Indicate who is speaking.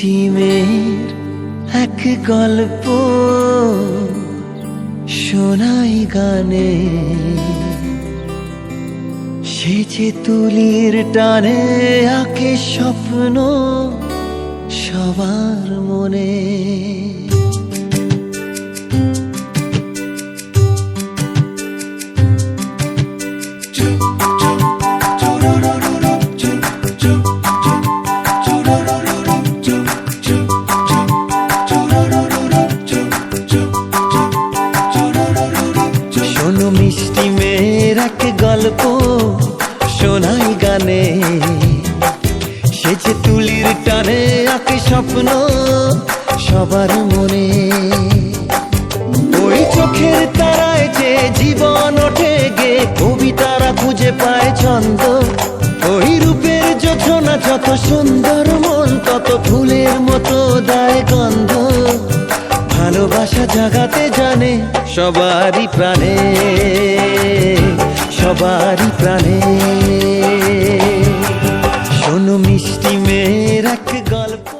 Speaker 1: মিষ্টি মেয়ের এক গল্প শোনাই গানে, সে যে তুলির টানে আঁকে স্বপ্ন সবার মনে। শোনো মিষ্টি মেয়ের এক গল্প শোনাই গানে, সে যে তুলির টানে আঁকে স্বপ্ন সবার মনে। ওই চোখের তারায় যে জীবন ওঠে গে, কবিতারা খুঁজে পায় ছন্দ। ওই রূপের যোছনা যত সুন্দর, মন তত ফুলের মতো দেয় গন্ধ। ভালোবাসা জাগাতে জানে সবারই প্রাণে, সবারই প্রাণে। শোনো মিষ্টি মেয়ের এক গল্প।